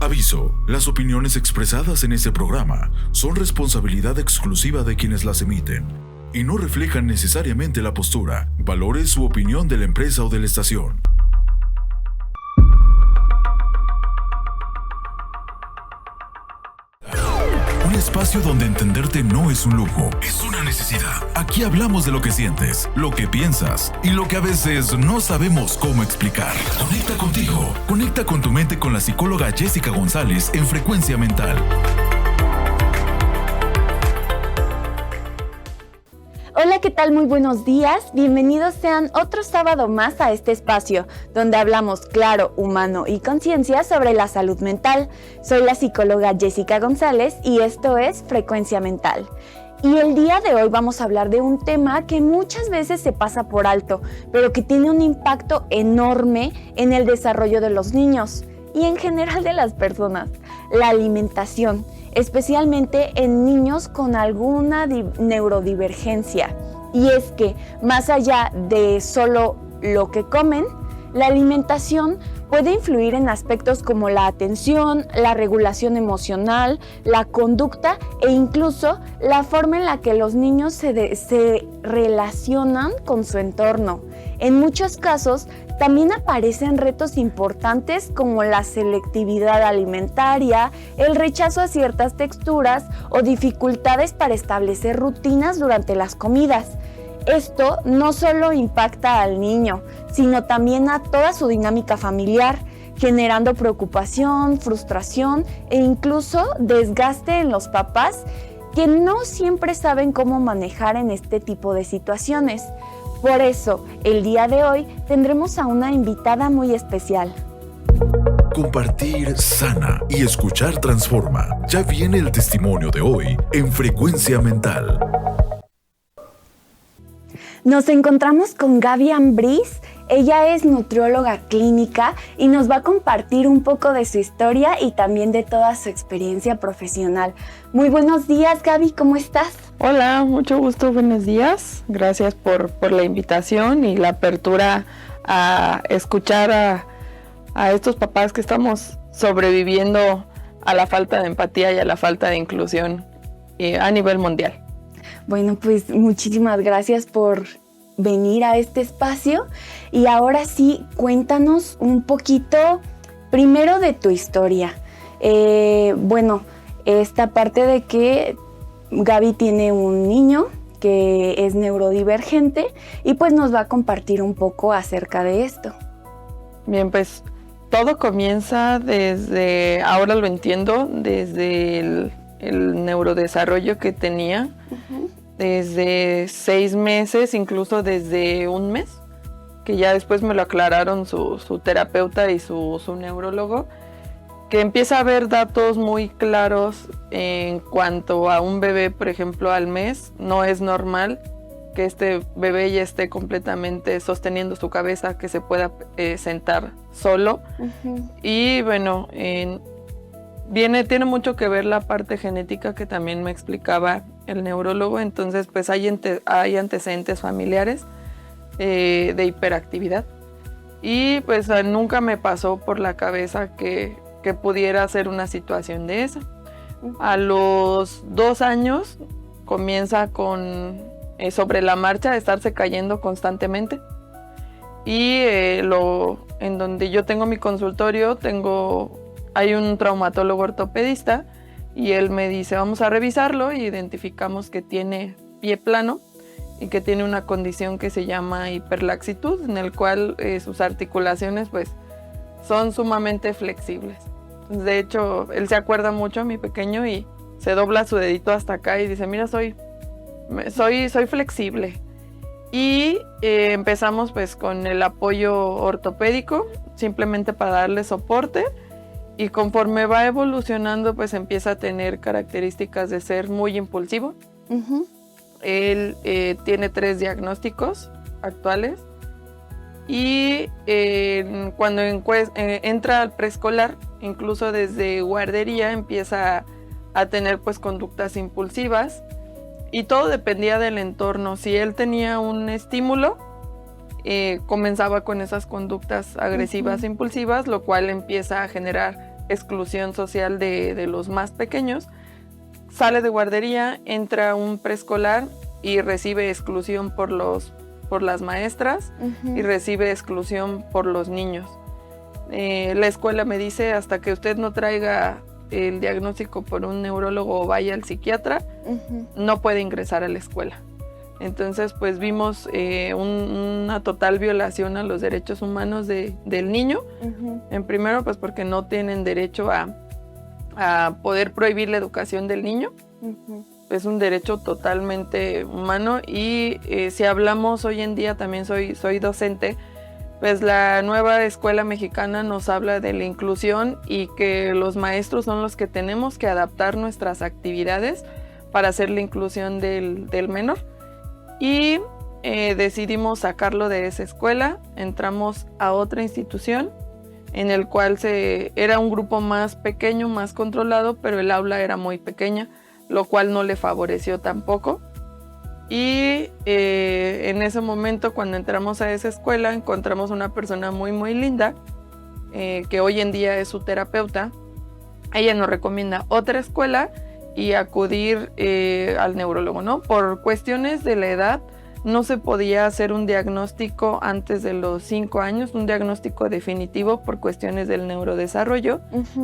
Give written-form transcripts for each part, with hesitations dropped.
Aviso, las opiniones expresadas en este programa son responsabilidad exclusiva de quienes las emiten y no reflejan necesariamente la postura, valores u opinión de la empresa o de la estación. Un espacio donde entenderte no es un lujo, es una necesidad. Aquí hablamos de lo que sientes, lo que piensas y lo que a veces no sabemos cómo explicar. Conecta contigo, conecta con tu mente con la psicóloga Jessica González en Frecuencia Mental. Hola, ¿qué tal? Muy buenos días. Bienvenidos sean otro sábado más a este espacio, donde hablamos claro, humano y conciencia sobre la salud mental. Soy la psicóloga Jessica González y esto es Frecuencia Mental. Y el día de hoy vamos a hablar de un tema que muchas veces se pasa por alto, pero que tiene un impacto enorme en el desarrollo de los niños y en general de las personas: la alimentación, especialmente en niños con alguna neurodivergencia. Y es que, más allá de solo lo que comen, la alimentación puede influir en aspectos como la atención, la regulación emocional, la conducta e incluso la forma en la que los niños se relacionan con su entorno. En muchos casos, también aparecen retos importantes como la selectividad alimentaria, el rechazo a ciertas texturas o dificultades para establecer rutinas durante las comidas. Esto no solo impacta al niño, sino también a toda su dinámica familiar, generando preocupación, frustración e incluso desgaste en los papás que no siempre saben cómo manejar en este tipo de situaciones. Por eso, el día de hoy tendremos a una invitada muy especial. Compartir sana y escuchar transforma. Ya viene el testimonio de hoy en Frecuencia Mental. Nos encontramos con Gaby Ambriz. Ella es nutrióloga clínica y nos va a compartir un poco de su historia y también de toda su experiencia profesional. Muy buenos días, Gaby, ¿cómo estás? Hola, mucho gusto, buenos días. Gracias por la invitación y la apertura a escuchar a estos papás que estamos sobreviviendo a la falta de empatía y a la falta de inclusión a nivel mundial. Bueno, pues muchísimas gracias por venir a este espacio y ahora sí, cuéntanos un poquito primero de tu historia. Esta parte de que Gaby tiene un niño que es neurodivergente y pues nos va a compartir un poco acerca de esto. Bien, pues todo comienza desde, ahora lo entiendo, desde el neurodesarrollo que tenía. Uh-huh. Desde 6 meses, incluso desde 1 mes, que ya después me lo aclararon su terapeuta y su neurólogo, que empieza a ver datos muy claros en cuanto a un bebé, por ejemplo, al mes. No es normal que este bebé ya esté completamente sosteniendo su cabeza, que se pueda sentar solo. Uh-huh. Y bueno, tiene mucho que ver la parte genética que también me explicaba el neurólogo. Entonces pues hay antecedentes familiares de hiperactividad y pues nunca me pasó por la cabeza que pudiera ser una situación de esa. A los 2 años comienza con sobre la marcha de estarse cayendo constantemente y en donde yo tengo mi consultorio hay un traumatólogo ortopedista y él me dice, vamos a revisarlo, y identificamos que tiene pie plano y que tiene una condición que se llama hiperlaxitud, en el cual sus articulaciones pues son sumamente flexibles. De hecho, él se acuerda mucho, mi pequeño, y se dobla su dedito hasta acá y dice, mira, soy flexible. Y empezamos pues con el apoyo ortopédico, simplemente para darle soporte. Y conforme va evolucionando, pues empieza a tener características de ser muy impulsivo. Uh-huh. Él tiene 3 diagnósticos actuales. Y cuando entra al preescolar, incluso desde guardería, empieza a tener pues conductas impulsivas. Y todo dependía del entorno. Si él tenía un estímulo, comenzaba con esas conductas agresivas, uh-huh, impulsivas, lo cual empieza a generar exclusión social de los más pequeños. Sale de guardería, entra a un preescolar y recibe exclusión por las maestras y recibe exclusión por los niños. La escuela me dice, hasta que usted no traiga el diagnóstico por un neurólogo o vaya al psiquiatra, no puede ingresar a la escuela. Entonces, pues vimos una total violación a los derechos humanos del niño. En primero, pues porque no tienen derecho a poder prohibir la educación del niño. Es un derecho totalmente humano y si hablamos hoy en día, también soy docente, pues la nueva escuela mexicana nos habla de la inclusión y que los maestros son los que tenemos que adaptar nuestras actividades para hacer la inclusión del menor. Y decidimos sacarlo de esa escuela, entramos a otra institución en el cual era un grupo más pequeño, más controlado, pero el aula era muy pequeña, lo cual no le favoreció tampoco. Y en ese momento, cuando entramos a esa escuela, encontramos una persona muy, muy linda, que hoy en día es su terapeuta. Ella nos recomienda otra escuela y acudir al neurólogo, ¿no? Por cuestiones de la edad, no se podía hacer un diagnóstico antes de los 5 años, un diagnóstico definitivo por cuestiones del neurodesarrollo.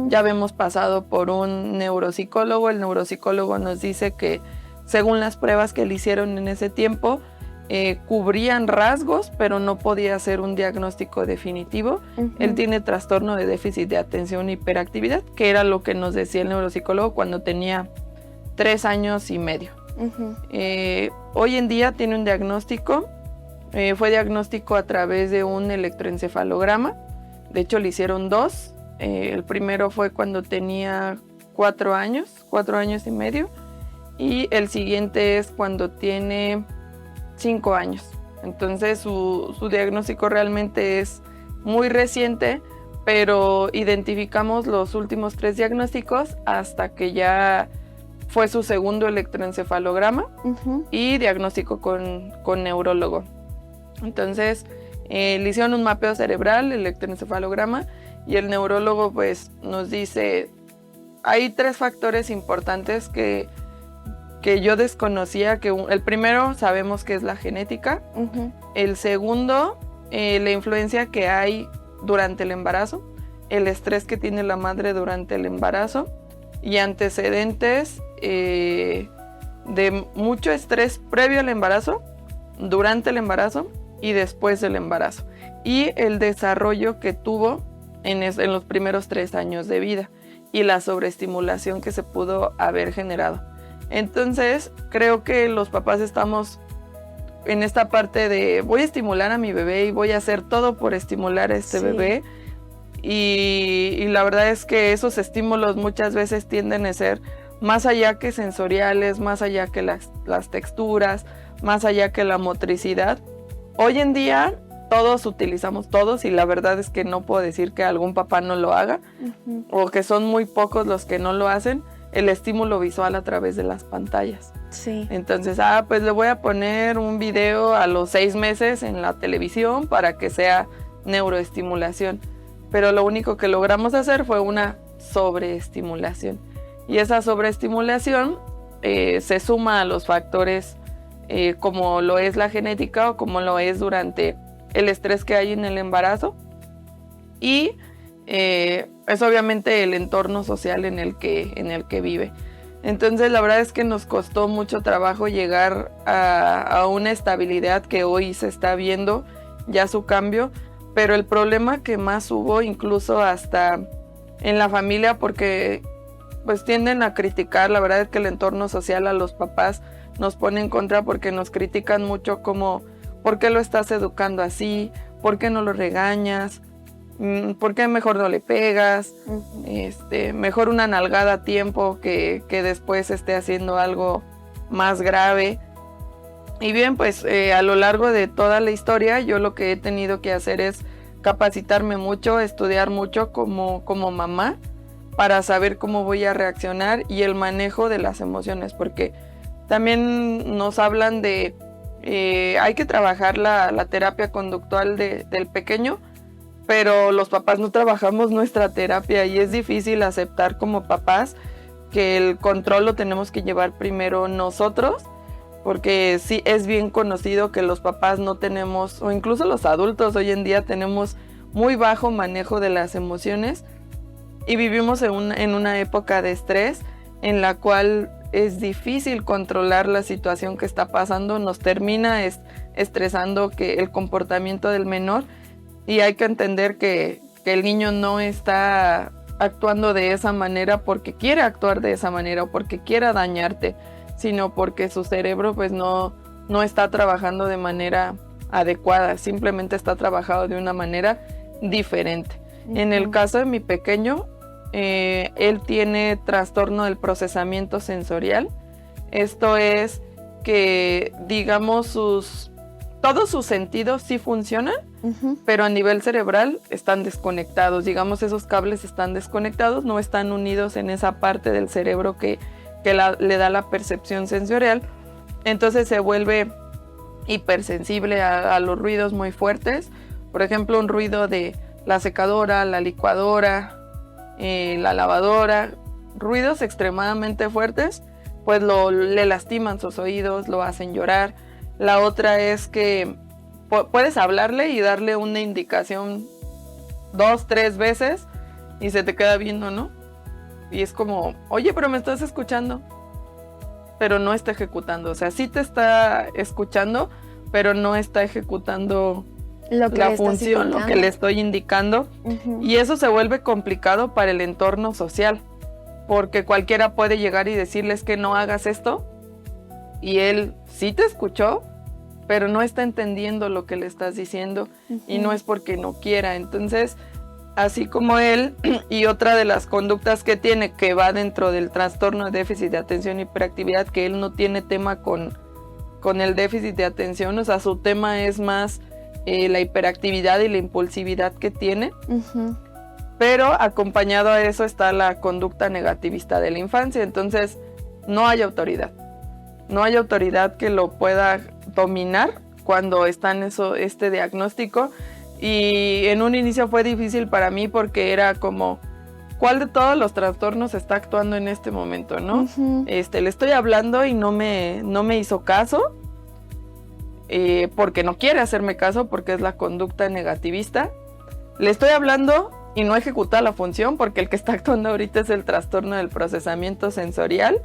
Ya habíamos pasado por un neuropsicólogo, el neuropsicólogo nos dice que según las pruebas que le hicieron en ese tiempo, cubrían rasgos, pero no podía hacer un diagnóstico definitivo. Él tiene trastorno de déficit de atención e hiperactividad, que era lo que nos decía el neuropsicólogo cuando tenía 3 años y medio. Hoy en día tiene un diagnóstico, fue diagnóstico a través de un electroencefalograma. De hecho, le hicieron 2. El primero fue cuando tenía 4 años y medio. Y el siguiente es cuando tiene 5 años. Entonces su diagnóstico realmente es muy reciente, pero identificamos los últimos 3 diagnósticos hasta que ya fue su segundo electroencefalograma y diagnóstico con neurólogo. Entonces le hicieron un mapeo cerebral, el electroencefalograma, y el neurólogo pues nos dice, hay 3 factores importantes que yo desconocía. Que el primero sabemos que es la genética. El segundo, la influencia que hay durante el embarazo, el estrés que tiene la madre durante el embarazo y antecedentes de mucho estrés previo al embarazo, durante el embarazo y después del embarazo, y el desarrollo que tuvo en los primeros 3 años de vida y la sobreestimulación que se pudo haber generado. Entonces, creo que los papás estamos en esta parte de voy a estimular a mi bebé y voy a hacer todo por estimular a este bebé. Y la verdad es que esos estímulos muchas veces tienden a ser más allá que sensoriales, más allá que las texturas, más allá que la motricidad. Hoy en día todos utilizamos y la verdad es que no puedo decir que algún papá no lo haga o que son muy pocos los que no lo hacen. El estímulo visual a través de las pantallas. Entonces, pues le voy a poner un video a los 6 meses en la televisión para que sea neuroestimulación. Pero lo único que logramos hacer fue una sobreestimulación. Y esa sobreestimulación se suma a los factores como lo es la genética o como lo es durante el estrés que hay en el embarazo. Y es obviamente el entorno social en el que vive. Entonces la verdad es que nos costó mucho trabajo llegar a una estabilidad que hoy se está viendo ya su cambio, pero el problema que más hubo incluso hasta en la familia, porque pues tienden a criticar, la verdad es que el entorno social a los papás nos pone en contra porque nos critican mucho como ¿por qué lo estás educando así? ¿Por qué no lo regañas? ¿Por qué mejor no le pegas? Mejor una nalgada a tiempo que después esté haciendo algo más grave. Y bien, pues a lo largo de toda la historia yo lo que he tenido que hacer es capacitarme mucho, estudiar mucho como mamá para saber cómo voy a reaccionar y el manejo de las emociones, porque también nos hablan de hay que trabajar la terapia conductual del pequeño, pero los papás no trabajamos nuestra terapia y es difícil aceptar como papás que el control lo tenemos que llevar primero nosotros, porque sí es bien conocido que los papás no tenemos, o incluso los adultos hoy en día tenemos muy bajo manejo de las emociones y vivimos en una época de estrés en la cual es difícil controlar la situación que está pasando, nos termina estresando que el comportamiento del menor, y hay que entender que el niño no está actuando de esa manera porque quiere actuar de esa manera o porque quiera dañarte, sino porque su cerebro pues no está trabajando de manera adecuada, simplemente está trabajado de una manera diferente. En el caso de mi pequeño, él tiene trastorno del procesamiento sensorial. Esto es que, digamos, todos sus sentidos sí funcionan, pero a nivel cerebral están desconectados. Digamos, esos cables están desconectados, no están unidos en esa parte del cerebro que le da la percepción sensorial. Entonces se vuelve hipersensible a los ruidos muy fuertes. Por ejemplo, un ruido de la secadora, la licuadora, la lavadora, ruidos extremadamente fuertes, pues le lastiman sus oídos, lo hacen llorar. La otra es que puedes hablarle y darle una indicación 2, 3 veces y se te queda viendo, ¿no? Y es como, oye, pero me estás escuchando, pero no está ejecutando. O sea, sí te está escuchando, pero no está ejecutando la función, lo que le estoy indicando. Y eso se vuelve complicado para el entorno social, porque cualquiera puede llegar y decirles que no hagas esto, y él sí te escuchó, pero no está entendiendo lo que le estás diciendo, y no es porque no quiera. Entonces, así como él, y otra de las conductas que tiene, que va dentro del trastorno de déficit de atención y hiperactividad, que él no tiene tema con el déficit de atención, o sea, su tema es más la hiperactividad y la impulsividad que tiene, pero acompañado a eso está la conducta negativista de la infancia. Entonces no hay autoridad que lo pueda dominar cuando está en este diagnóstico. Y en un inicio fue difícil para mí porque era como, ¿cuál de todos los trastornos está actuando en este momento, no? Le estoy hablando y no me hizo caso, porque no quiere hacerme caso, porque es la conducta negativista. Le estoy hablando y no ejecuta la función, porque el que está actuando ahorita es el trastorno del procesamiento sensorial,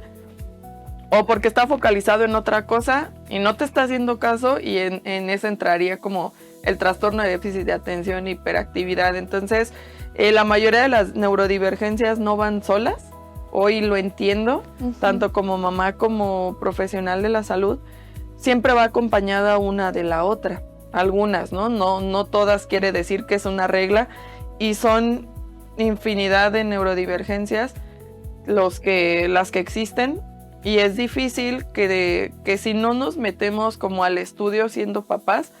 o porque está focalizado en otra cosa y no te está haciendo caso, y en eso entraría como el trastorno de déficit de atención e hiperactividad. Entonces, la mayoría de las neurodivergencias no van solas. Hoy lo entiendo, tanto como mamá como profesional de la salud. Siempre va acompañada una de la otra. Algunas, ¿no? No todas quiere decir que es una regla, y son infinidad de neurodivergencias las que existen, y es difícil que si no nos metemos como al estudio siendo papás,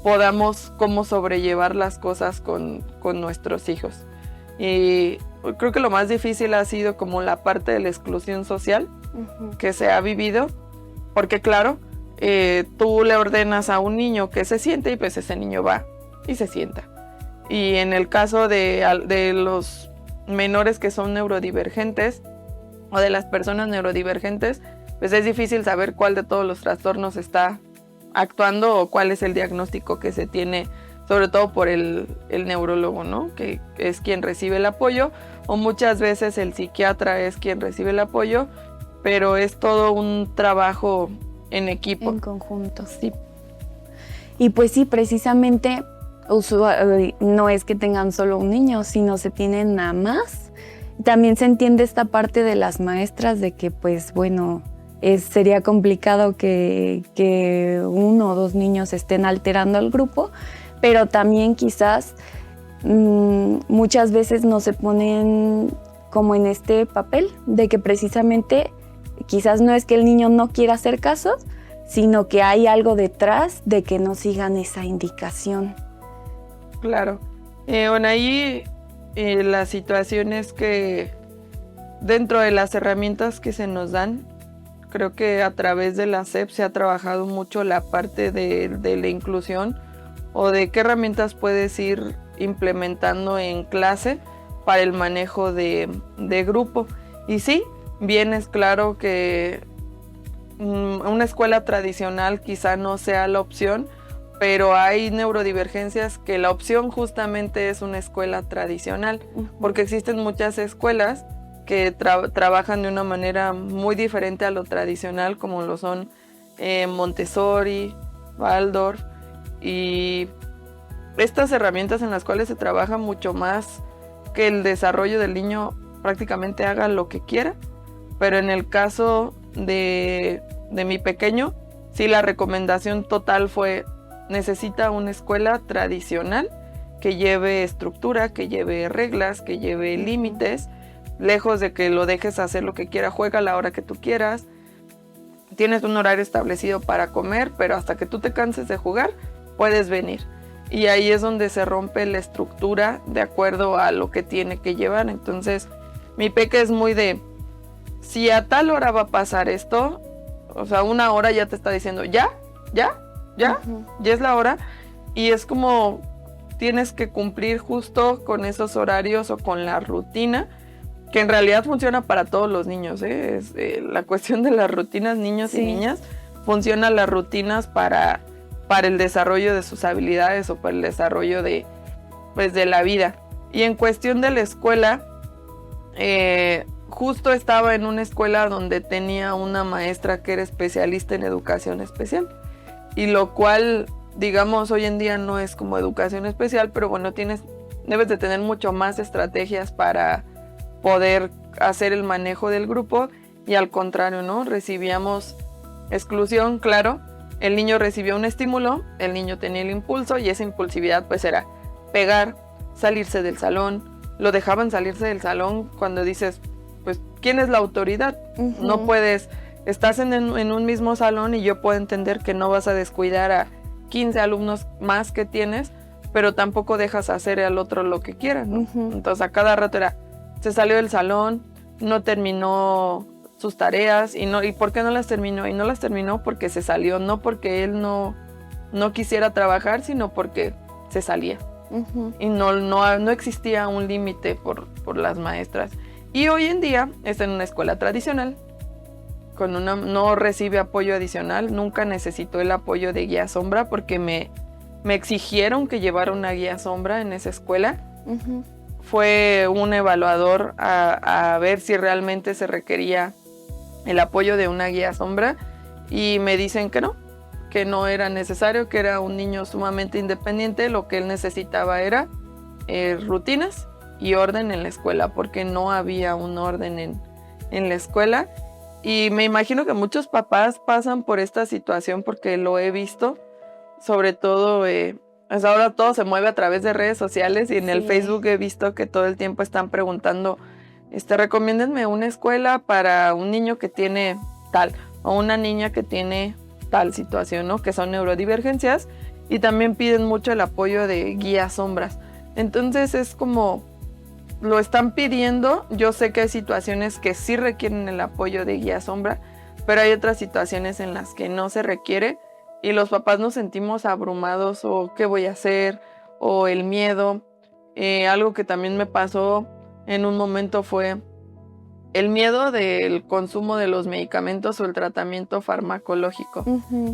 podamos como sobrellevar las cosas con nuestros hijos. Y creo que lo más difícil ha sido como la parte de la exclusión social que se ha vivido, porque claro, tú le ordenas a un niño que se siente y pues ese niño va y se sienta. Y en el caso de los menores que son neurodivergentes o de las personas neurodivergentes, pues es difícil saber cuál de todos los trastornos está actuando o cuál es el diagnóstico que se tiene, sobre todo por el neurólogo, ¿no? Que es quien recibe el apoyo, o muchas veces el psiquiatra es quien recibe el apoyo, pero es todo un trabajo en equipo. En conjunto, sí. Y pues sí, precisamente no es que tengan solo un niño, sino se tienen a más. También se entiende esta parte de las maestras de que, pues bueno, sería complicado que 1 o 2 niños estén alterando al grupo, pero también quizás muchas veces no se ponen como en este papel de que precisamente quizás no es que el niño no quiera hacer caso, sino que hay algo detrás de que no sigan esa indicación. Claro. Bueno, ahí la situación es que dentro de las herramientas que se nos dan, creo que a través de la SEP se ha trabajado mucho la parte de la inclusión, o de qué herramientas puedes ir implementando en clase para el manejo de grupo. Y sí, bien es claro que una escuela tradicional quizá no sea la opción, pero hay neurodivergencias que la opción justamente es una escuela tradicional, porque existen muchas escuelas que trabajan de una manera muy diferente a lo tradicional, como lo son Montessori, Waldorf, y estas herramientas en las cuales se trabaja mucho más que el desarrollo del niño prácticamente haga lo que quiera. Pero en el caso de mi pequeño, sí, la recomendación total fue: necesita una escuela tradicional que lleve estructura, que lleve reglas, que lleve límites, lejos de que lo dejes hacer lo que quiera. Juega a la hora que tú quieras, tienes un horario establecido para comer, pero hasta que tú te canses de jugar, puedes venir. Y ahí es donde se rompe la estructura de acuerdo a lo que tiene que llevar. Entonces, mi peque es muy de, si a tal hora va a pasar esto, o sea, una hora ya te está diciendo, ya es la hora. Y es como tienes que cumplir justo con esos horarios o con la rutina, que en realidad funciona para todos los niños, ¿eh? Es, la cuestión de las rutinas, niños y niñas, funcionan las rutinas para el desarrollo de sus habilidades o para el desarrollo de la vida. Y en cuestión de la escuela, justo estaba en una escuela donde tenía una maestra que era especialista en educación especial, y lo cual, digamos, hoy en día no es como educación especial, pero bueno, debes de tener mucho más estrategias para poder hacer el manejo del grupo, y al contrario, ¿no? Recibíamos exclusión, claro. El niño recibió un estímulo, el niño tenía el impulso, y esa impulsividad pues era pegar, salirse del salón. Lo dejaban salirse del salón cuando dices, pues, ¿quién es la autoridad? No puedes, estás en un mismo salón y yo puedo entender que no vas a descuidar a 15 alumnos más que tienes, pero tampoco dejas hacer al otro lo que quiera, ¿no? Entonces a cada rato era, se salió del salón, no terminó sus tareas, y ¿por qué no las terminó? Y no las terminó porque se salió, no porque él no quisiera trabajar, sino porque se salía. Y no existía un límite por las maestras. Y hoy en día está en una escuela tradicional, no recibe apoyo adicional, nunca necesitó el apoyo de guía sombra, porque me exigieron que llevara una guía sombra en esa escuela. Fue un evaluador a ver si realmente se requería el apoyo de una guía sombra, y me dicen que no era necesario, que era un niño sumamente independiente. Lo que él necesitaba era rutinas y orden en la escuela, porque no había un orden en la escuela. Y me imagino que muchos papás pasan por esta situación, porque lo he visto, sobre todo, pues ahora todo se mueve a través de redes sociales, y en el Facebook he visto que todo el tiempo están preguntando, recomiéndenme una escuela para un niño que tiene tal, o una niña que tiene tal situación, ¿no? Que son neurodivergencias, y también piden mucho el apoyo de guías sombras. Entonces es como, lo están pidiendo. Yo sé que hay situaciones que sí requieren el apoyo de guía sombra, pero hay otras situaciones en las que no se requiere, y los papás nos sentimos abrumados, o qué voy a hacer, o el miedo. Algo que también me pasó en un momento fue el miedo del consumo de los medicamentos o el tratamiento farmacológico.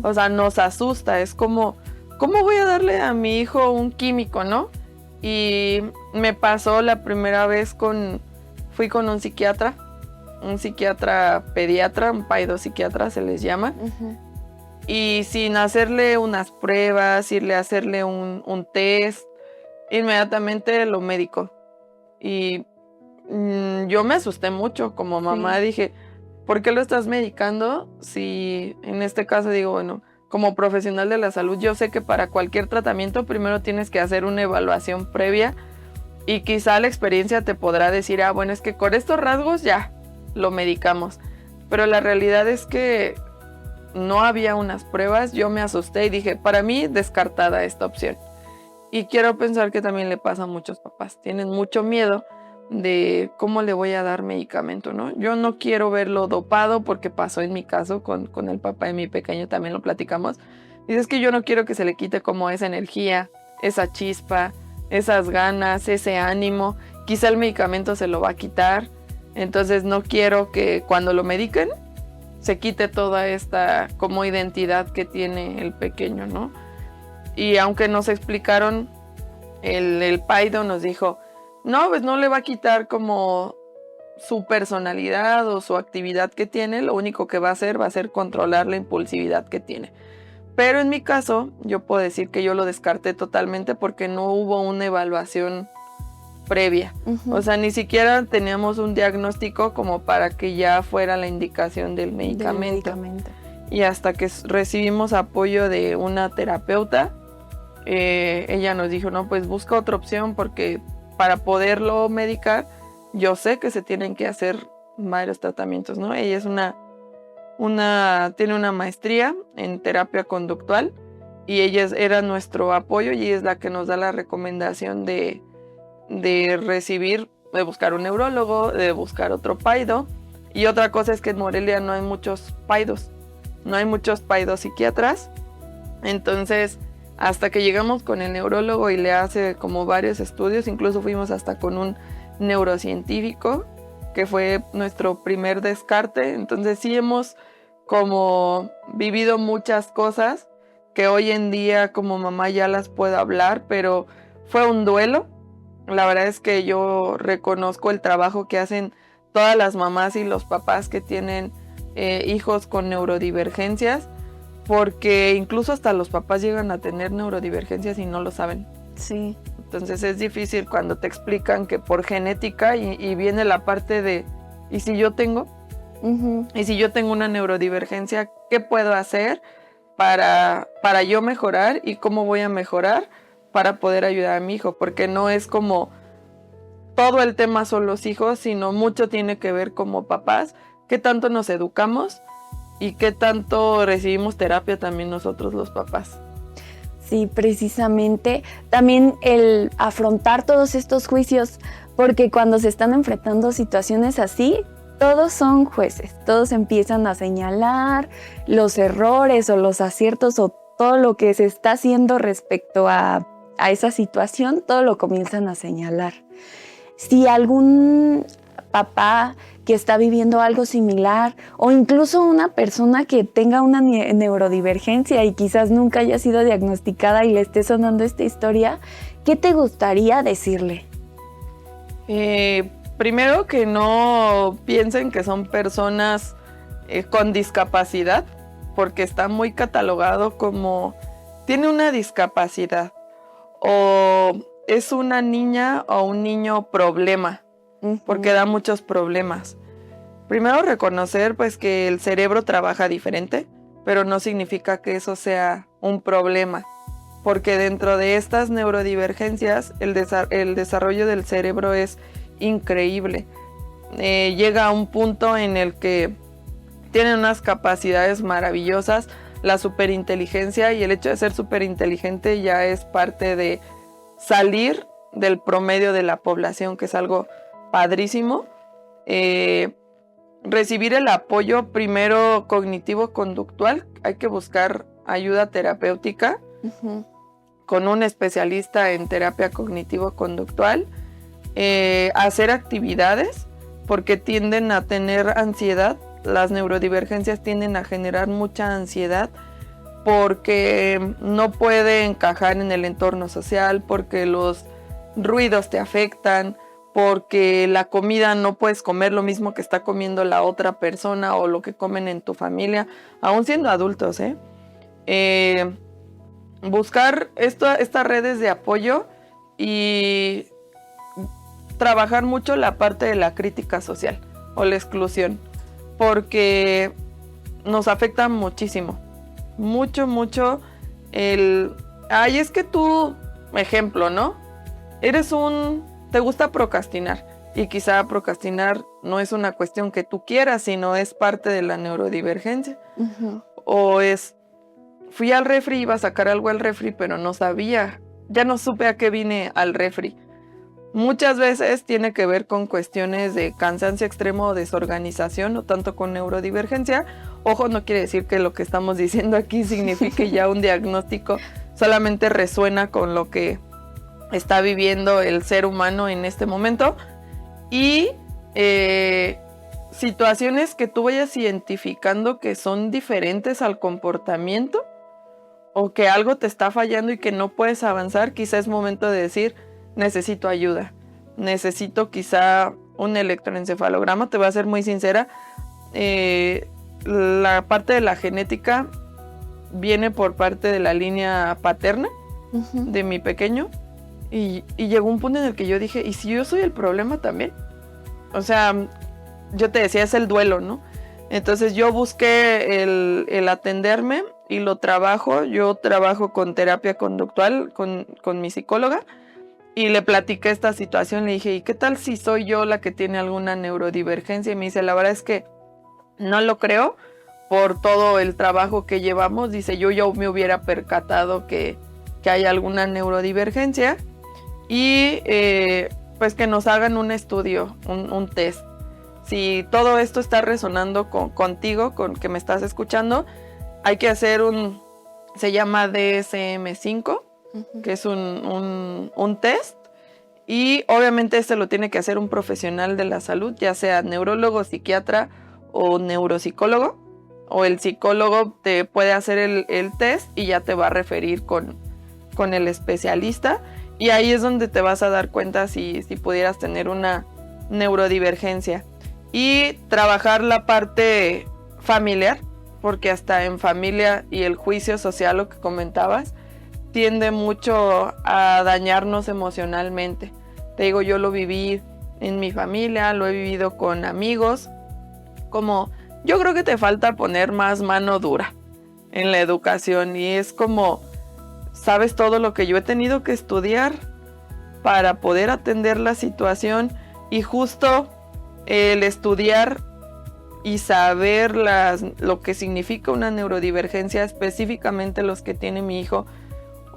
O sea, nos asusta, es como, ¿cómo voy a darle a mi hijo un químico, no? Y me pasó la primera vez fui con un psiquiatra pediatra, un paidopsiquiatra se les llama, y sin hacerle unas pruebas, irle a hacerle un test, inmediatamente lo medicó. Y yo me asusté mucho como mamá. Dije, ¿por qué lo estás medicando? Si en este caso digo, bueno, como profesional de la salud, yo sé que para cualquier tratamiento primero tienes que hacer una evaluación previa, y quizá la experiencia te podrá decir, bueno, es que con estos rasgos ya lo medicamos. Pero la realidad es que no había unas pruebas. Yo me asusté y dije, para mí descartada esta opción. Y quiero pensar que también le pasa a muchos papás. Tienen mucho miedo de cómo le voy a dar medicamento, ¿no? Yo no quiero verlo dopado, porque pasó en mi caso con el papá de mi pequeño, también lo platicamos. Dice, es que yo no quiero que se le quite como esa energía, esa chispa, esas ganas, ese ánimo. Quizá el medicamento se lo va a quitar, entonces no quiero que cuando lo mediquen se quite toda esta como identidad que tiene el pequeño, ¿no? Y aunque nos explicaron, el paido nos dijo, no, pues no le va a quitar como su personalidad o su actividad que tiene, lo único que va a hacer controlar la impulsividad que tiene. Pero en mi caso, yo puedo decir que yo lo descarté totalmente porque no hubo una evaluación previa. O sea, ni siquiera teníamos un diagnóstico como para que ya fuera la indicación del medicamento. Y hasta que recibimos apoyo de una terapeuta, ella nos dijo, no, pues busca otra opción porque para poderlo medicar, yo sé que se tienen que hacer varios tratamientos, ¿no? Ella es tiene una maestría en terapia conductual y ella era nuestro apoyo y ella es la que nos da la recomendación de buscar un neurólogo, de buscar otro paido. Y otra cosa es que en Morelia no hay muchos paidos, no hay muchos paidos psiquiatras. Entonces, hasta que llegamos con el neurólogo y le hace como varios estudios, incluso fuimos hasta con un neurocientífico, que fue nuestro primer descarte. Entonces sí hemos como vivido muchas cosas que hoy en día como mamá ya las puedo hablar, pero fue un duelo. La verdad es que yo reconozco el trabajo que hacen todas las mamás y los papás que tienen hijos con neurodivergencias, porque incluso hasta los papás llegan a tener neurodivergencias y no lo saben. Sí. Entonces es difícil cuando te explican que por genética y viene la parte de, ¿y si yo tengo? Y si yo tengo una neurodivergencia, ¿qué puedo hacer para yo mejorar y cómo voy a mejorar para poder ayudar a mi hijo? Porque no es como todo el tema son los hijos, sino mucho tiene que ver como papás, qué tanto nos educamos y qué tanto recibimos terapia también nosotros los papás. Sí, precisamente. También el afrontar todos estos juicios, porque cuando se están enfrentando situaciones así, todos son jueces, todos empiezan a señalar los errores o los aciertos o todo lo que se está haciendo respecto a esa situación, todo lo comienzan a señalar. Si algún papá que está viviendo algo similar o incluso una persona que tenga una neurodivergencia y quizás nunca haya sido diagnosticada y le esté sonando esta historia, ¿qué te gustaría decirle? Primero que no piensen que son personas con discapacidad, porque está muy catalogado como tiene una discapacidad o es una niña o un niño problema. Porque da muchos problemas. Primero reconocer pues que el cerebro trabaja diferente, pero no significa que eso sea un problema, porque dentro de estas neurodivergencias el desarrollo del cerebro es increíble. Llega a un punto en el que tienen unas capacidades maravillosas, la superinteligencia, y el hecho de ser superinteligente ya es parte de salir del promedio de la población, que es algo padrísimo. Recibir el apoyo primero cognitivo-conductual, hay que buscar ayuda terapéutica con un especialista en terapia cognitivo-conductual, hacer actividades porque tienden a tener ansiedad. Las neurodivergencias tienden a generar mucha ansiedad porque no puede encajar en el entorno social, porque los ruidos te afectan, porque la comida no puedes comer lo mismo que está comiendo la otra persona o lo que comen en tu familia, aún siendo adultos, buscar estas redes de apoyo y trabajar mucho la parte de la crítica social o la exclusión, porque nos afecta muchísimo, mucho es que tú, ejemplo, ¿no? Te gusta procrastinar y quizá procrastinar no es una cuestión que tú quieras, sino es parte de la neurodivergencia. O fui al refri, iba a sacar algo al refri, pero no sabía, ya no supe a qué vine al refri. Muchas veces tiene que ver con cuestiones de cansancio extremo o desorganización, no tanto con neurodivergencia. Ojo, no quiere decir que lo que estamos diciendo aquí signifique ya un diagnóstico, solamente resuena con lo que está viviendo el ser humano en este momento y situaciones que tú vayas identificando que son diferentes al comportamiento o que algo te está fallando y que no puedes avanzar, quizá es momento de decir, necesito ayuda, necesito quizá un electroencefalograma. Te voy a ser muy sincera, la parte de la genética viene por parte de la línea paterna de mi pequeño y llegó un punto en el que yo dije, ¿y si yo soy el problema también? O sea, yo te decía, es el duelo, ¿no? Entonces yo busqué el atenderme y lo trabajo. Yo trabajo con terapia conductual con mi psicóloga y le platiqué esta situación. Le dije, ¿y qué tal si soy yo la que tiene alguna neurodivergencia? Y me dice, la verdad es que no lo creo por todo el trabajo que llevamos. Dice, yo me hubiera percatado que hay alguna neurodivergencia y pues que nos hagan un estudio, un test. Si todo esto está resonando contigo, con que me estás escuchando, hay que hacer se llama DSM-5, que es un test, y obviamente este lo tiene que hacer un profesional de la salud, ya sea neurólogo, psiquiatra o neuropsicólogo, o el psicólogo te puede hacer el test y ya te va a referir con el especialista, y ahí es donde te vas a dar cuenta si pudieras tener una neurodivergencia. Y trabajar la parte familiar, porque hasta en familia y el juicio social, lo que comentabas, tiende mucho a dañarnos emocionalmente. Te digo, yo lo viví en mi familia, lo he vivido con amigos, como yo creo que te falta poner más mano dura en la educación, y es como, sabes todo lo que yo he tenido que estudiar para poder atender la situación, y justo el estudiar y saber lo que significa una neurodivergencia, específicamente los que tiene mi hijo,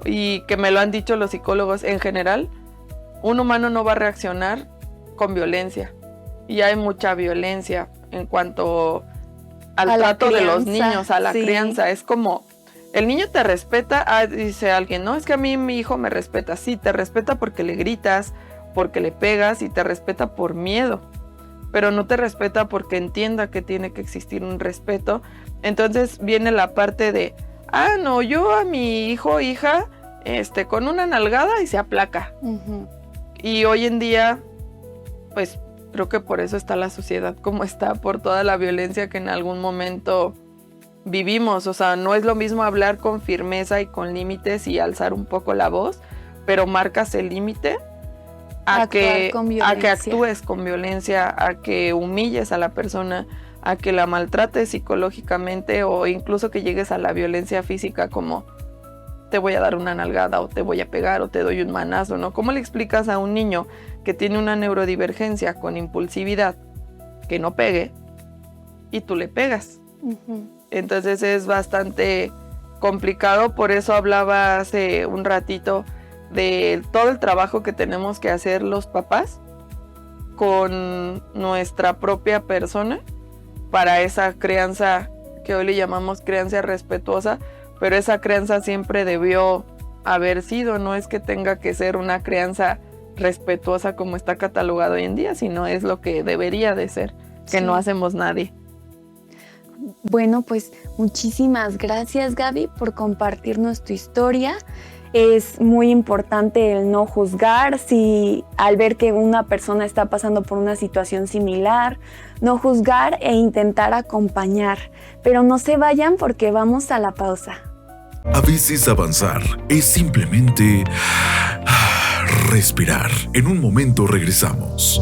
y que me lo han dicho los psicólogos en general, un humano no va a reaccionar con violencia, y hay mucha violencia en cuanto al trato de los niños, a la crianza. Es como, el niño te respeta, dice alguien, no, es que a mí mi hijo me respeta. Sí, te respeta porque le gritas, porque le pegas, y te respeta por miedo, pero no te respeta porque entienda que tiene que existir un respeto. Entonces viene la parte de, no, yo a mi hijo, hija, con una nalgada y se aplaca. Y hoy en día, pues creo que por eso está la sociedad como está, por toda la violencia que en algún momento vivimos. O sea, no es lo mismo hablar con firmeza y con límites y alzar un poco la voz, pero marcas el límite a que actúes con violencia, a que humilles a la persona, a que la maltrates psicológicamente, o incluso que llegues a la violencia física, como te voy a dar una nalgada, o te voy a pegar, o te doy un manazo, ¿no? ¿Cómo le explicas a un niño que tiene una neurodivergencia con impulsividad que no pegue y tú le pegas? Entonces es bastante complicado. Por eso hablaba hace un ratito de todo el trabajo que tenemos que hacer los papás con nuestra propia persona para esa crianza que hoy le llamamos crianza respetuosa, pero esa crianza siempre debió haber sido, no es que tenga que ser una crianza respetuosa como está catalogado hoy en día, sino es lo que debería de ser, que no hacemos nadie. Bueno, pues muchísimas gracias, Gaby, por compartirnos tu historia. Es muy importante el no juzgar, si al ver que una persona está pasando por una situación similar, no juzgar e intentar acompañar. Pero no se vayan porque vamos a la pausa. A veces avanzar es simplemente respirar. En un momento regresamos.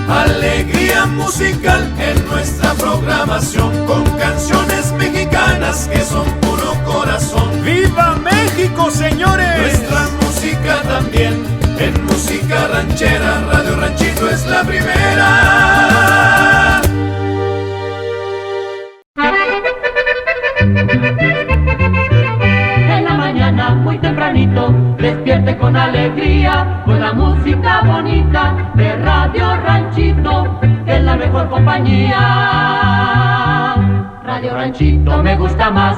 Alegría musical en nuestra programación, con canciones mexicanas que son puro corazón. ¡Viva México, señores! Nuestra música también, en música ranchera, Radio Ranchito es la primera. En la mañana muy tempranito, despierte con alegría, con la música bonita de Radio Ranchito, que es la mejor compañía. Radio Ranchito me gusta más.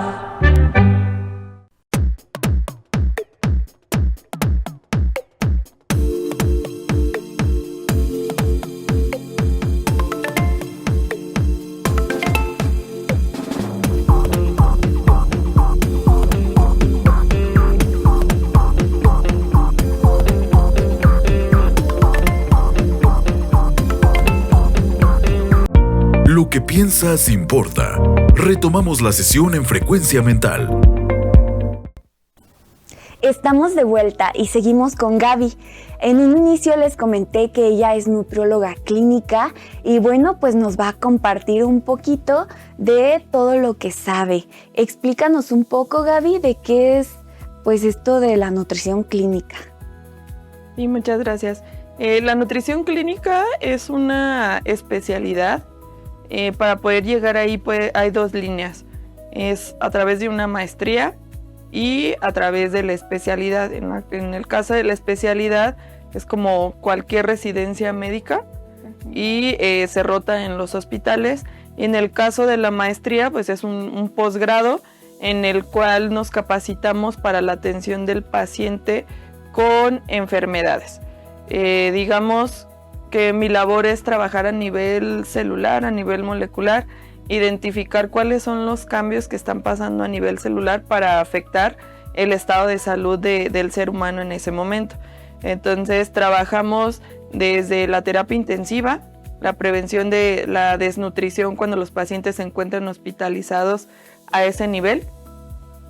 Lo que piensas importa. Retomamos la sesión en Frecuencia Mental. Estamos de vuelta y seguimos con Gaby. En un inicio les comenté que ella es nutrióloga clínica y bueno, pues nos va a compartir un poquito de todo lo que sabe. Explícanos un poco, Gaby, de qué es pues esto de la nutrición clínica. Sí, muchas gracias. La nutrición clínica es una especialidad. Para poder llegar ahí hay 2 líneas. Es a través de una maestría y a través de la especialidad. En el caso de la especialidad es como cualquier residencia médica y se rota en los hospitales. Y en el caso de la maestría pues es un posgrado en el cual nos capacitamos para la atención del paciente con enfermedades. Digamos que mi labor es trabajar a nivel celular, a nivel molecular, identificar cuáles son los cambios que están pasando a nivel celular para afectar el estado de salud del ser humano en ese momento. Entonces trabajamos desde la terapia intensiva, la prevención de la desnutrición cuando los pacientes se encuentran hospitalizados a ese nivel,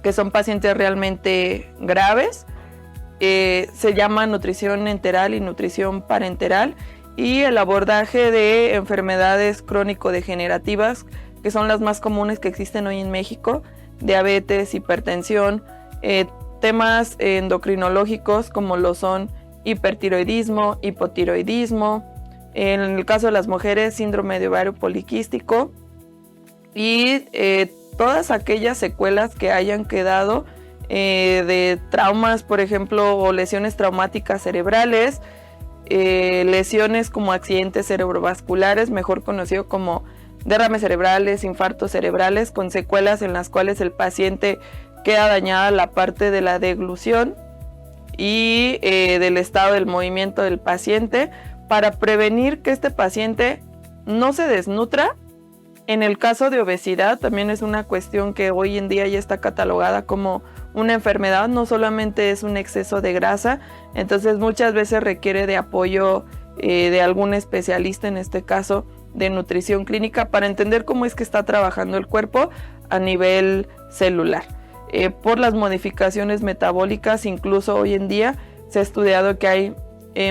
que son pacientes realmente graves. Se llama nutrición enteral y nutrición parenteral, y el abordaje de enfermedades crónico-degenerativas, que son las más comunes que existen hoy en México: diabetes, hipertensión, temas endocrinológicos como lo son hipertiroidismo, hipotiroidismo, en el caso de las mujeres, síndrome de ovario poliquístico, y todas aquellas secuelas que hayan quedado de traumas, por ejemplo, o lesiones traumáticas cerebrales, lesiones como accidentes cerebrovasculares, mejor conocido como derrames cerebrales, infartos cerebrales, con secuelas en las cuales el paciente queda dañada la parte de la deglución y del estado del movimiento del paciente, para prevenir que este paciente no se desnutra. En el caso de obesidad también es una cuestión que hoy en día ya está catalogada como una enfermedad, no solamente es un exceso de grasa, entonces muchas veces requiere de apoyo de algún especialista, en este caso de nutrición clínica, para entender cómo es que está trabajando el cuerpo a nivel celular. Por las modificaciones metabólicas, incluso hoy en día se ha estudiado que hay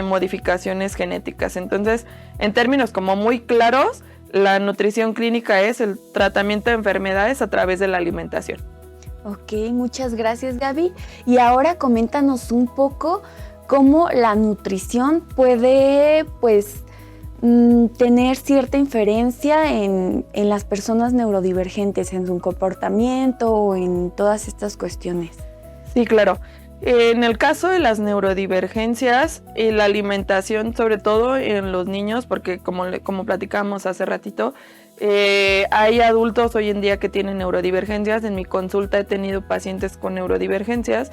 modificaciones genéticas. Entonces, en términos como muy claros, la nutrición clínica es el tratamiento de enfermedades a través de la alimentación. Ok, muchas gracias, Gaby. Y ahora coméntanos un poco cómo la nutrición puede, pues, tener cierta inferencia en las personas neurodivergentes, en su comportamiento o en todas estas cuestiones. Sí, claro. En el caso de las neurodivergencias, la alimentación, sobre todo en los niños, porque como platicamos hace ratito, hay adultos hoy en día que tienen neurodivergencias. En mi consulta he tenido pacientes con neurodivergencias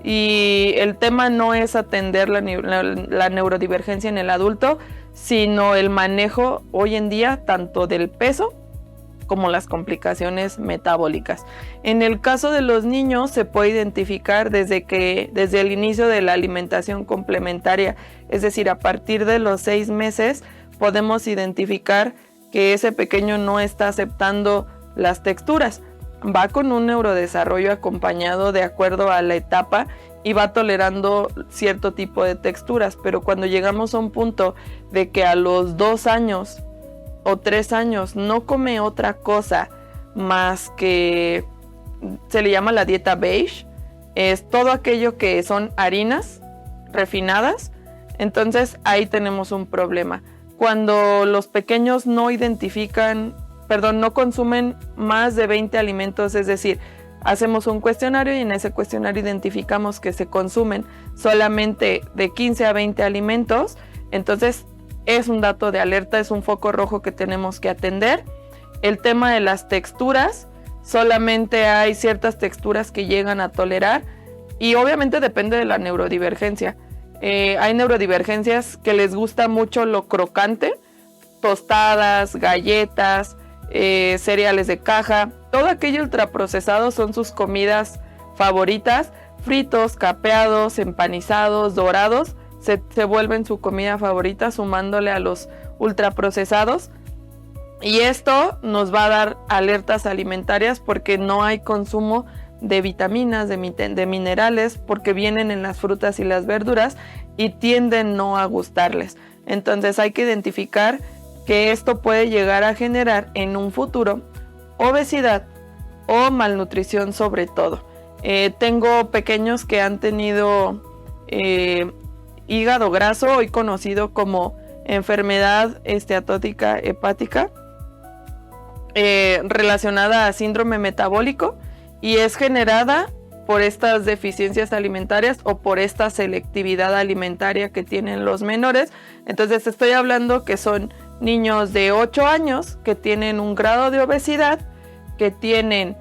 y el tema no es atender la neurodivergencia en el adulto, sino el manejo hoy en día tanto del peso como las complicaciones metabólicas. En el caso de los niños se puede identificar desde el inicio de la alimentación complementaria, es decir, a partir de los 6 meses podemos identificar que ese pequeño no está aceptando las texturas. Va con un neurodesarrollo acompañado de acuerdo a la etapa y va tolerando cierto tipo de texturas, pero cuando llegamos a un punto de que a los 2 años o 3 años no come otra cosa más que se le llama la dieta beige, es todo aquello que son harinas refinadas, entonces ahí tenemos un problema. Cuando los pequeños no consumen más de 20 alimentos, es decir, hacemos un cuestionario y en ese cuestionario identificamos que se consumen solamente de 15 a 20 alimentos, entonces es un dato de alerta, es un foco rojo que tenemos que atender. El tema de las texturas, solamente hay ciertas texturas que llegan a tolerar y obviamente depende de la neurodivergencia. Hay neurodivergencias que les gusta mucho lo crocante, tostadas, galletas, cereales de caja, todo aquello ultraprocesado son sus comidas favoritas, fritos, capeados, empanizados, dorados, se vuelven su comida favorita sumándole a los ultraprocesados. Y esto nos va a dar alertas alimentarias porque no hay consumo de vitaminas, de minerales, porque vienen en las frutas y las verduras y tienden no a gustarles. Entonces hay que identificar que esto puede llegar a generar en un futuro obesidad o malnutrición sobre todo. Tengo pequeños que han tenido hígado graso, hoy conocido como enfermedad esteatótica hepática, relacionada a síndrome metabólico, y es generada por estas deficiencias alimentarias o por esta selectividad alimentaria que tienen los menores. Entonces estoy hablando que son niños de 8 años que tienen un grado de obesidad, que tienen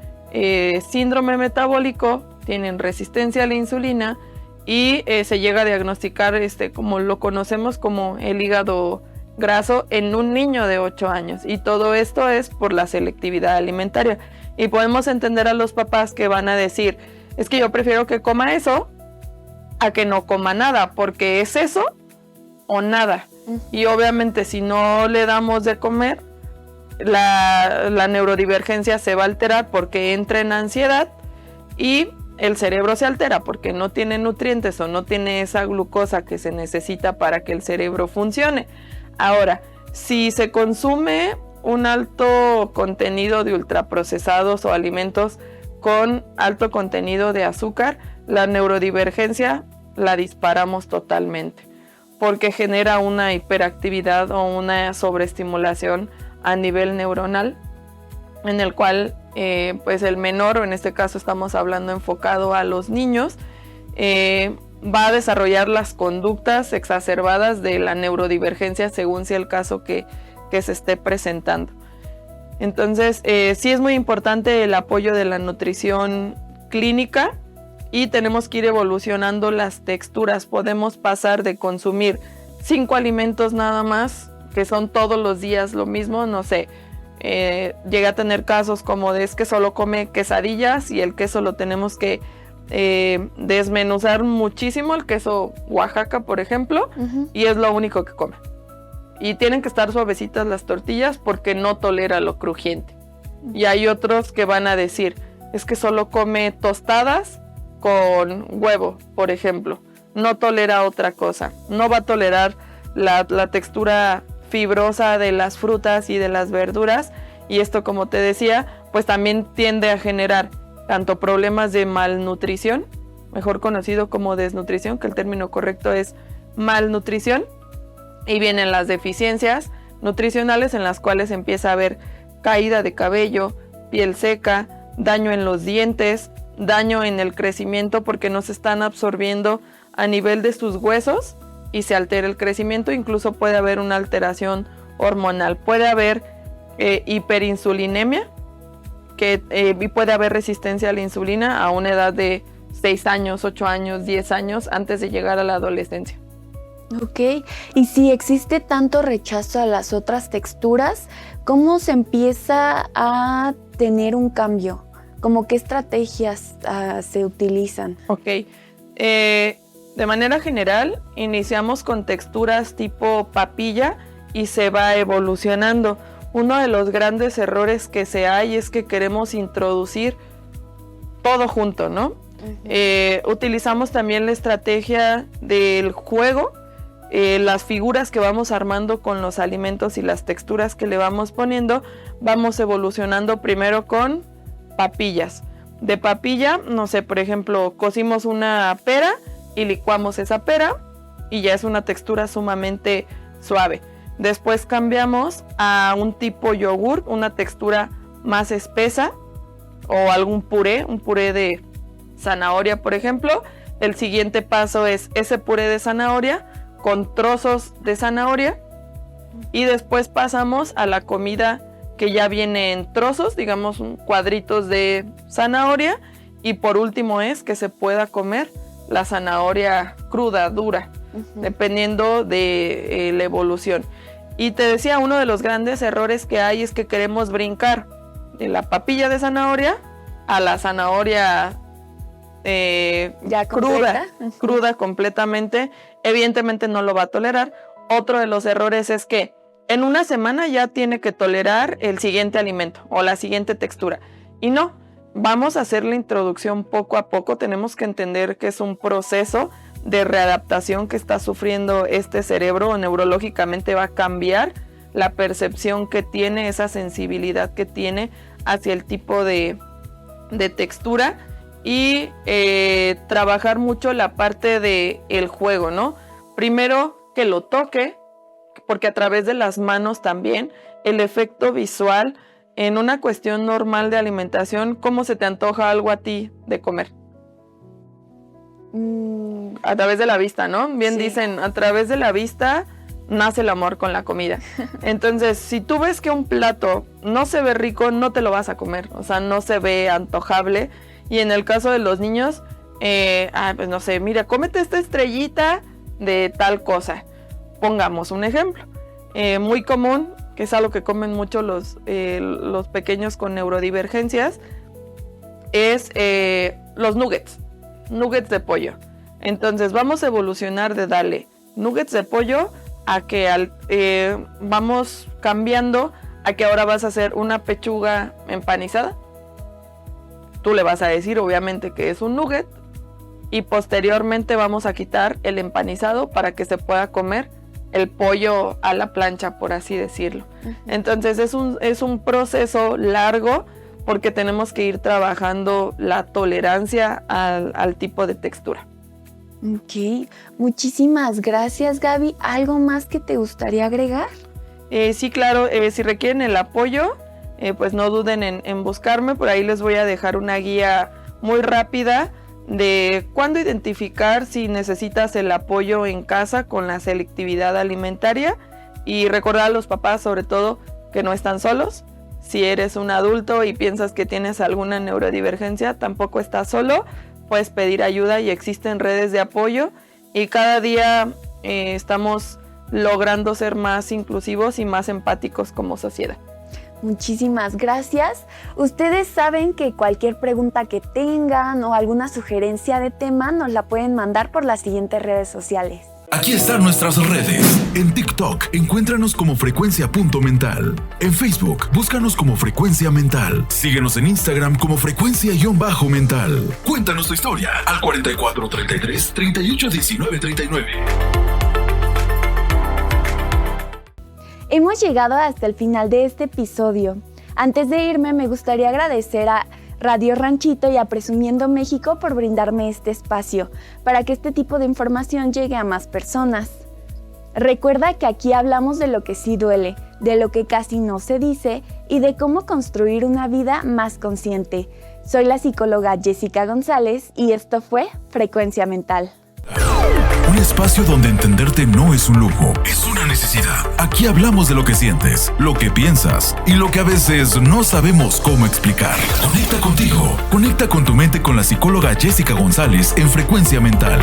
síndrome metabólico, tienen resistencia a la insulina y se llega a diagnosticar como lo conocemos como el hígado graso en un niño de 8 años, y todo esto es por la selectividad alimentaria. Y podemos entender a los papás que van a decir, es que yo prefiero que coma eso a que no coma nada, porque es eso o nada. Y obviamente si no le damos de comer, la neurodivergencia se va a alterar porque entra en ansiedad y el cerebro se altera porque no tiene nutrientes o no tiene esa glucosa que se necesita para que el cerebro funcione. Ahora, si se consume un alto contenido de ultraprocesados o alimentos con alto contenido de azúcar, la neurodivergencia la disparamos totalmente, porque genera una hiperactividad o una sobreestimulación a nivel neuronal, en el cual pues el menor, o en este caso estamos hablando enfocado a los niños, va a desarrollar las conductas exacerbadas de la neurodivergencia según sea el caso que se esté presentando. Entonces sí es muy importante el apoyo de la nutrición clínica y tenemos que ir evolucionando las texturas. Podemos pasar de consumir 5 alimentos nada más, que son todos los días lo mismo, no sé, llegué a tener casos como de es que solo come quesadillas y el queso lo tenemos que desmenuzar muchísimo, el queso Oaxaca por ejemplo, y es lo único que come. Y tienen que estar suavecitas las tortillas porque no tolera lo crujiente. Y hay otros que van a decir, es que solo come tostadas con huevo, por ejemplo. No tolera otra cosa. No va a tolerar la textura fibrosa de las frutas y de las verduras. Y esto, como te decía, pues también tiende a generar tanto problemas de malnutrición, mejor conocido como desnutrición, que el término correcto es malnutrición. Y vienen las deficiencias nutricionales en las cuales empieza a haber caída de cabello, piel seca, daño en los dientes, daño en el crecimiento porque no se están absorbiendo a nivel de sus huesos y se altera el crecimiento. Incluso puede haber una alteración hormonal, puede haber hiperinsulinemia, y puede haber resistencia a la insulina a una edad de 6 años, 8 años, 10 años antes de llegar a la adolescencia. Ok, y si existe tanto rechazo a las otras texturas, ¿cómo se empieza a tener un cambio? ¿Cómo qué estrategias se utilizan? Ok, de manera general iniciamos con texturas tipo papilla y se va evolucionando. Uno de los grandes errores que hay es que queremos introducir todo junto, ¿no? Utilizamos también la estrategia del juego. Las figuras que vamos armando con los alimentos y las texturas que le vamos poniendo, vamos evolucionando primero con papillas. De papilla, no sé, por ejemplo, cocimos una pera y licuamos esa pera y ya es una textura sumamente suave. Después cambiamos a un tipo yogur, una textura más espesa, o algún puré, un puré de zanahoria, por ejemplo. El siguiente paso es ese puré de zanahoria con trozos de zanahoria y después pasamos a la comida que ya viene en trozos, digamos cuadritos de zanahoria, y por último es que se pueda comer la zanahoria cruda, dura, dependiendo de la evolución. Y te decía, uno de los grandes errores que hay es que queremos brincar de la papilla de zanahoria a la zanahoria ya cruda completamente. Evidentemente no lo va a tolerar. Otro de los errores es que en una semana ya tiene que tolerar el siguiente alimento o la siguiente textura. Y no, vamos a hacer la introducción poco a poco. Tenemos que entender que es un proceso de readaptación que está sufriendo este cerebro. Neurológicamente va a cambiar la percepción que tiene, esa sensibilidad que tiene hacia el tipo de textura, y trabajar mucho la parte del juego, ¿no? Primero que lo toque, porque a través de las manos también, el efecto visual en una cuestión normal de alimentación. ¿Cómo se te antoja algo a ti de comer? A través de la vista, ¿no? Bien, sí. Dicen, a través de la vista nace el amor con la comida. Entonces, si tú ves que un plato no se ve rico, no te lo vas a comer. O sea, no se ve antojable. Y en el caso de los niños, pues no sé, mira, cómete esta estrellita de tal cosa. Pongamos un ejemplo. Muy común, que es algo que comen mucho los pequeños con neurodivergencias, es los nuggets de pollo. Entonces vamos a evolucionar de darle nuggets de pollo a que vamos cambiando a que ahora vas a hacer una pechuga empanizada. Tú le vas a decir obviamente que es un nugget, y posteriormente vamos a quitar el empanizado para que se pueda comer el pollo a la plancha, por así decirlo. Entonces es un proceso largo, porque tenemos que ir trabajando la tolerancia al tipo de textura. Ok, muchísimas gracias, Gaby. ¿Algo más que te gustaría agregar? Sí, claro, si requieren el apoyo, pues no duden en buscarme. Por ahí les voy a dejar una guía muy rápida de cuándo identificar si necesitas el apoyo en casa con la selectividad alimentaria, y recordar a los papás sobre todo que no están solos. Si eres un adulto y piensas que tienes alguna neurodivergencia, tampoco estás solo. Puedes pedir ayuda y existen redes de apoyo, y cada día estamos logrando ser más inclusivos y más empáticos como sociedad. Muchísimas gracias. Ustedes saben que cualquier pregunta que tengan o alguna sugerencia de tema nos la pueden mandar por las siguientes redes sociales. Aquí están nuestras redes. En TikTok, encuéntranos como frecuencia.mental. En Facebook, búscanos como Frecuencia Mental. Síguenos en Instagram como frecuencia_mental. Cuéntanos tu historia al 44 33 38 19 39. Hemos llegado hasta el final de este episodio. Antes de irme, me gustaría agradecer a Radio Ranchito y a Presumiendo México por brindarme este espacio para que este tipo de información llegue a más personas. Recuerda que aquí hablamos de lo que sí duele, de lo que casi no se dice y de cómo construir una vida más consciente. Soy la psicóloga Jessica González y esto fue Frecuencia Mental. Un espacio donde entenderte no es un lujo, es una necesidad. Aquí hablamos de lo que sientes, lo que piensas y lo que a veces no sabemos cómo explicar. Conecta contigo, conecta con tu mente con la psicóloga Jessica González en Frecuencia Mental.